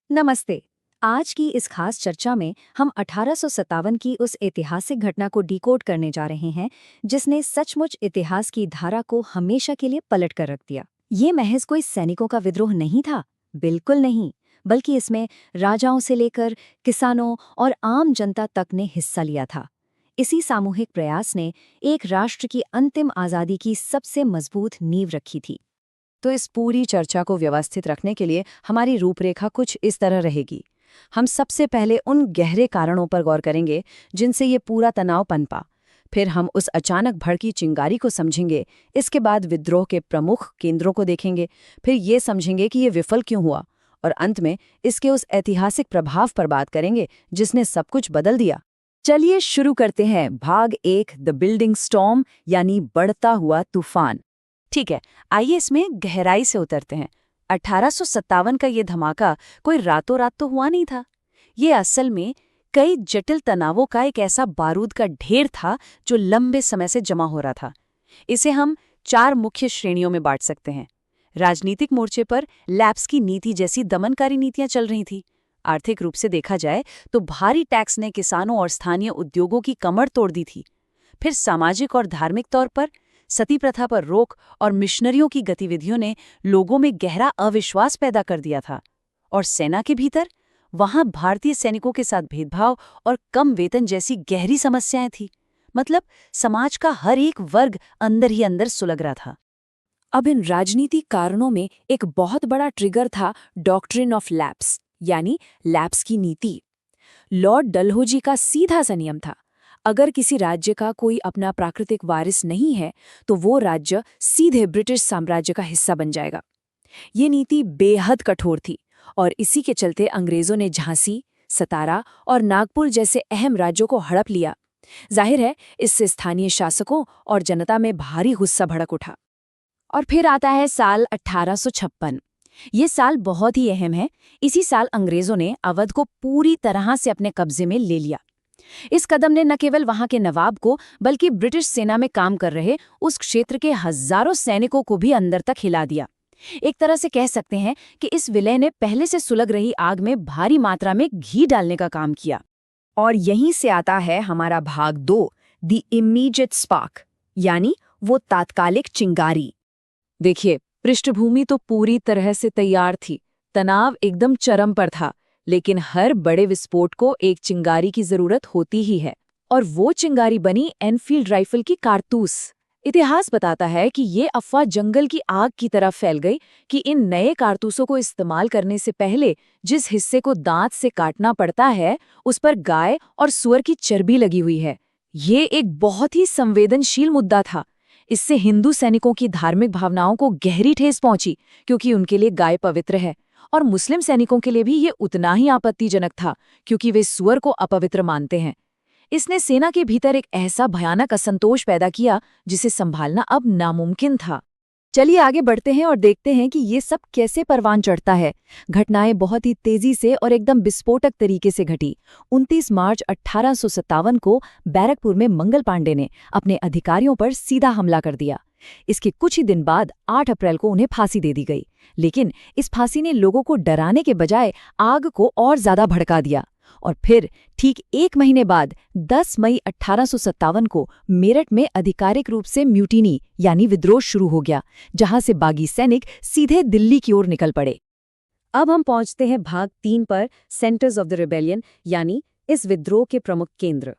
नमस्ते। आज की इस खास चर्चा में हम 1857 की उस ऐतिहासिक घटना को डिकोड करने जा रहे हैं जिसने सचमुच इतिहास की धारा को हमेशा के लिए पलट कर रख दिया। ये महज कोई सैनिकों का विद्रोह नहीं था, बिल्कुल नहीं, बल्कि इसमें राजाओं से लेकर किसानों और आम जनता तक ने हिस्सा लिया था। इसी सामूहिक प्रयास ने एक राष्ट्र की अंतिम आज़ादी की सबसे मजबूत नींव रखी थी। तो इस पूरी चर्चा को व्यवस्थित रखने के लिए हमारी रूपरेखा कुछ इस तरह रहेगी। हम सबसे पहले उन गहरे कारणों पर गौर करेंगे जिनसे ये पूरा तनाव पनपा। फिर हम उस अचानक भड़की चिंगारी को समझेंगे। इसके बाद विद्रोह के प्रमुख केंद्रों को देखेंगे। फिर ये समझेंगे कि ये विफल क्यों हुआ। और अंत में इसके उस ऐतिहासिक प्रभाव पर बात करेंगे जिसने सब कुछ बदल दिया। चलिए शुरू करते हैं भाग 1, द बिल्डिंग स्टॉर्म, यानी बढ़ता हुआ तूफान। ठीक है, आइए इसमें गहराई से उतरते हैं। 1857 का ये धमाका कोई रातों रात तो हुआ नहीं था। ये असल में कई जटिल तनावों का एक ऐसा बारूद का ढेर था जो लंबे समय से जमा हो रहा था। इसे हम 4 मुख्य श्रेणियों में बांट सकते हैं। राजनीतिक मोर्चे पर लैप्स की नीति जैसी दमनकारी नीतियां चल रही थी। आर्थिक रूप से देखा जाए तो भारी टैक्स ने किसानों और स्थानीय उद्योगों की कमर तोड़ दी थी। फिर सामाजिक और धार्मिक तौर पर सती प्रथा पर रोक और मिशनरियों की गतिविधियों ने लोगों में गहरा अविश्वास पैदा कर दिया था। और सेना के भीतर वहां भारतीय सैनिकों के साथ भेदभाव और कम वेतन जैसी गहरी समस्याएं थी। मतलब समाज का हर एक वर्ग अंदर ही अंदर सुलग रहा था। अब इन राजनीतिक कारणों में एक बहुत बड़ा ट्रिगर था डॉक्ट्रिन ऑफ लैप्स, यानी लैप्स की नीति। लॉर्ड डलहौजी का सीधा सा नियम था, अगर किसी राज्य का कोई अपना प्राकृतिक वारिस नहीं है तो वो राज्य सीधे ब्रिटिश साम्राज्य का हिस्सा बन जाएगा। ये नीति बेहद कठोर थी और इसी के चलते अंग्रेजों ने झांसी, सतारा और नागपुर जैसे अहम राज्यों को हड़प लिया। जाहिर है, इससे स्थानीय शासकों और जनता में भारी गुस्सा भड़क उठा। और फिर आता है साल 1856। ये साल बहुत ही अहम है। इसी साल अंग्रेजों ने अवध को पूरी तरह से अपने कब्जे में ले लिया। इस कदम ने न केवल वहां के नवाब को बल्कि ब्रिटिश सेना में काम कर रहे उस क्षेत्र के हजारों सैनिकों को भी अंदर तक हिला दिया। एक तरह से कह सकते हैं कि इस विलय ने पहले से सुलग रही आग में भारी मात्रा में घी डालने का काम किया। और यहीं से आता है हमारा भाग 2, द इमीडिएट स्पार्क, यानी वो तात्कालिक चिंगारी। देखिए, पृष्ठभूमि तो पूरी तरह से तैयार थी। तनाव एकदम चरम पर था, लेकिन हर बड़े विस्फोट को एक चिंगारी की जरूरत होती ही है। और वो चिंगारी बनी एनफील्ड राइफल की कारतूस। इतिहास बताता है कि ये अफवाह जंगल की आग की तरह फैल गई कि इन नए कारतूसों को इस्तेमाल करने से पहले जिस हिस्से को दांत से काटना पड़ता है उस पर गाय और सूअर की चर्बी लगी हुई है। ये एक बहुत ही संवेदनशील मुद्दा था। इससे हिंदू सैनिकों की धार्मिक भावनाओं को गहरी ठेस पहुंची, क्योंकि उनके लिए गाय पवित्र है। और मुस्लिम सैनिकों के लिए भी ये उतना ही आपत्तिजनक था, क्योंकि वे सूअर को अपवित्र मानते हैं। इसने सेना के भीतर एक ऐसा भयानक असंतोष पैदा किया जिसे संभालना अब नामुमकिन था। चलिए आगे बढ़ते हैं और देखते हैं कि ये सब कैसे परवान चढ़ता है। घटनाएं बहुत ही तेजी से और एकदम विस्फोटक तरीके से घटी। 29 मार्च 1857 को बैरकपुर में मंगल पांडे ने अपने अधिकारियों पर सीधा हमला कर दिया। इसके कुछ ही दिन बाद 8 अप्रैल को उन्हें फांसी दे दी गई। लेकिन इस फांसी ने लोगों को डराने के बजाय आग को और ज्यादा भड़का दिया। और फिर ठीक 1 महीने बाद 10 मई 1857 को मेरठ में आधिकारिक रूप से म्यूटिनी यानी विद्रोह शुरू हो गया, जहां से बागी सैनिक सीधे दिल्ली की ओर निकल पड़े। अब हम पहुंचते हैं भाग 3 पर, सेंटर्स ऑफ द रिबेलियन, यानी इस विद्रोह के प्रमुख केंद्र।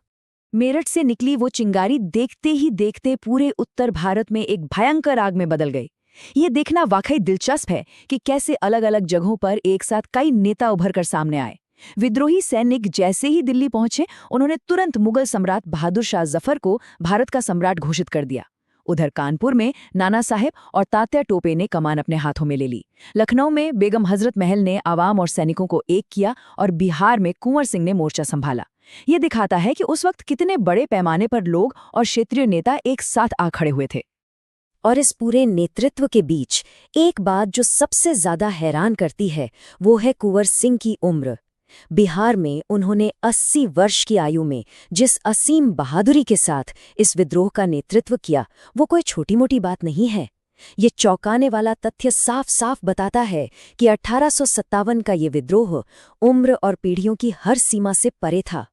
मेरठ से निकली वो चिंगारी देखते ही देखते पूरे उत्तर भारत में एक भयंकर आग में बदल गई। ये देखना वाकई दिलचस्प है कि कैसे अलग अलग जगहों पर एक साथ कई नेता उभर कर सामने आए। विद्रोही सैनिक जैसे ही दिल्ली पहुंचे, उन्होंने तुरंत मुगल सम्राट बहादुर शाह जफर को भारत का सम्राट घोषित कर दिया। उधर कानपुर में नाना साहेब और तात्या टोपे ने कमान अपने हाथों में ले ली। लखनऊ में बेगम हजरत महल ने आवाम और सैनिकों को एक किया और बिहार में कुंवर सिंह ने मोर्चा संभाला। ये दिखाता है कि उस वक्त कितने बड़े पैमाने पर लोग और क्षेत्रीय नेता एक साथ आ खड़े हुए थे। और इस पूरे नेतृत्व के बीच एक बात जो सबसे ज्यादा हैरान करती है वो है कुंवर सिंह की उम्र। बिहार में उन्होंने 80 वर्ष की आयु में जिस असीम बहादुरी के साथ इस विद्रोह का नेतृत्व किया, वो कोई छोटी मोटी बात नहीं है। ये चौंकाने वाला तथ्य साफ साफ बताता है कि 1857 का ये विद्रोह उम्र और पीढ़ियों की हर सीमा से परे था।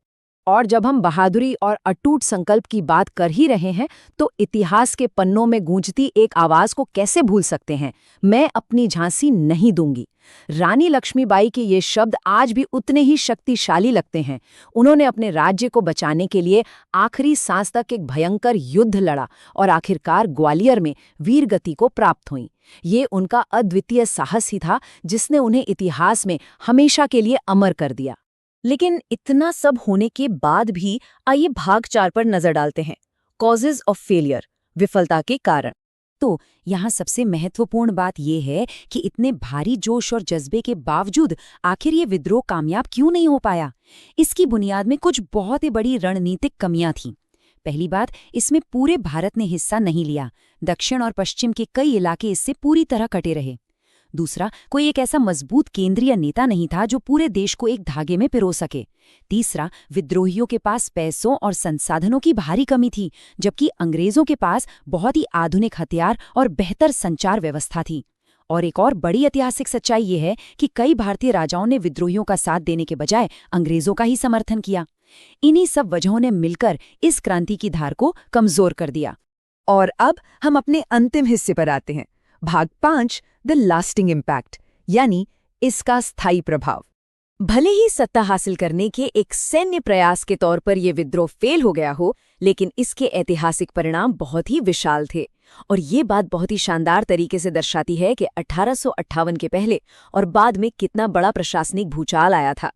और जब हम बहादुरी और अटूट संकल्प की बात कर ही रहे हैं तो इतिहास के पन्नों में गूंजती एक आवाज को कैसे भूल सकते हैं, मैं अपनी झांसी नहीं दूंगी। रानी लक्ष्मीबाई के ये शब्द आज भी उतने ही शक्तिशाली लगते हैं। उन्होंने अपने राज्य को बचाने के लिए आखिरी सांस तक एक भयंकर युद्ध लड़ा और आखिरकार ग्वालियर में वीरगति को प्राप्त हुई। ये उनका अद्वितीय साहस ही था जिसने उन्हें इतिहास में हमेशा के लिए अमर कर दिया। लेकिन इतना सब होने के बाद भी आइए भाग 4 पर नजर डालते हैं, कॉजेज ऑफ फेलियर, विफलता के कारण। तो यहाँ सबसे महत्वपूर्ण बात यह है कि इतने भारी जोश और जज्बे के बावजूद आखिर ये विद्रोह कामयाब क्यों नहीं हो पाया। इसकी बुनियाद में कुछ बहुत ही बड़ी रणनीतिक कमियां थीं। पहली बात, इसमें पूरे भारत ने हिस्सा नहीं लिया। दक्षिण और पश्चिम के कई इलाके इससे पूरी तरह कटे रहे। दूसरा, कोई एक ऐसा मजबूत केंद्रीय नेता नहीं था जो पूरे देश को एक धागे में पिरो सके। तीसरा, विद्रोहियों के पास पैसों और संसाधनों की भारी कमी थी, जबकि अंग्रेजों के पास बहुत ही आधुनिक हथियार और बेहतर संचार व्यवस्था थी। और एक और बड़ी ऐतिहासिक सच्चाई ये है कि कई भारतीय राजाओं ने विद्रोहियों का साथ देने के बजाय अंग्रेजों का ही समर्थन किया। इन्हीं सब वजहों ने मिलकर इस क्रांति की धार को कमजोर कर दिया। और अब हम अपने अंतिम हिस्से पर आते हैं, भाग 5, द लास्टिंग इम्पैक्ट, यानी इसका स्थायी प्रभाव। भले ही सत्ता हासिल करने के एक सैन्य प्रयास के तौर पर यह विद्रोह फेल हो गया हो, लेकिन इसके ऐतिहासिक परिणाम बहुत ही विशाल थे। और ये बात बहुत ही शानदार तरीके से दर्शाती है कि 1858 के पहले और बाद में कितना बड़ा प्रशासनिक भूचाल आया था।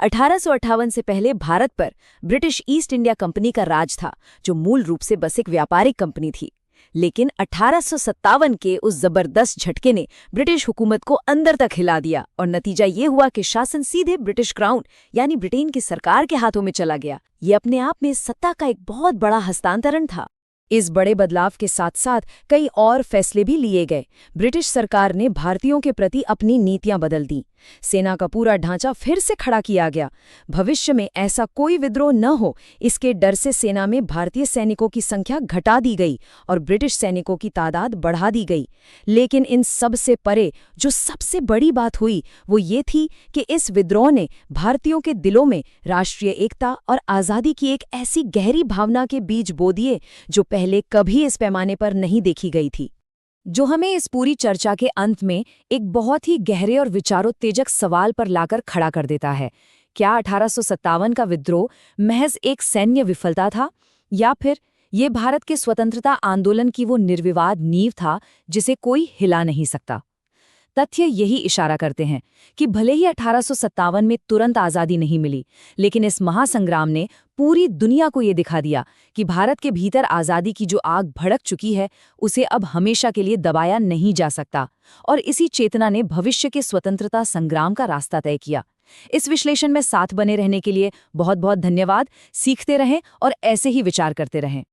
1858 से पहले भारत पर ब्रिटिश ईस्ट इंडिया कंपनी का राज था, जो मूल रूप से बस एक व्यापारिक कंपनी थी। लेकिन 1857 के उस जबरदस्त झटके ने ब्रिटिश हुकूमत को अंदर तक हिला दिया और नतीजा ये हुआ कि शासन सीधे ब्रिटिश क्राउन यानी ब्रिटेन की सरकार के हाथों में चला गया। ये अपने आप में सत्ता का एक बहुत बड़ा हस्तांतरण था। इस बड़े बदलाव के साथ साथ कई और फैसले भी लिए गए। ब्रिटिश सरकार ने भारतीयों के प्रति अपनी नीतियां बदल दी। सेना का पूरा ढांचा फिर से खड़ा किया गया। भविष्य में ऐसा कोई विद्रोह न हो, इसके डर से सेना में भारतीय सैनिकों की संख्या घटा दी गई और ब्रिटिश सैनिकों की तादाद बढ़ा दी गई। लेकिन इन सब से परे जो सबसे बड़ी बात हुई वो ये थी कि इस विद्रोह ने भारतीयों के दिलों में राष्ट्रीय एकता और आज़ादी की एक ऐसी गहरी भावना के बीज बो दिए जो पहले कभी इस पैमाने पर नहीं देखी गई थी। जो हमें इस पूरी चर्चा के अंत में एक बहुत ही गहरे और विचारोत्तेजक सवाल पर लाकर खड़ा कर देता है। क्या 1857 का विद्रोह महज एक सैन्य विफलता था, या फिर ये भारत के स्वतंत्रता आंदोलन की वो निर्विवाद नींव था जिसे कोई हिला नहीं सकता? तथ्य यही इशारा करते हैं कि भले ही 1857 में तुरंत आज़ादी नहीं मिली, लेकिन इस महासंग्राम ने पूरी दुनिया को ये दिखा दिया कि भारत के भीतर आज़ादी की जो आग भड़क चुकी है उसे अब हमेशा के लिए दबाया नहीं जा सकता। और इसी चेतना ने भविष्य के स्वतंत्रता संग्राम का रास्ता तय किया। इस विश्लेषण में साथ बने रहने के लिए बहुत बहुत धन्यवाद। सीखते रहें और ऐसे ही विचार करते रहें।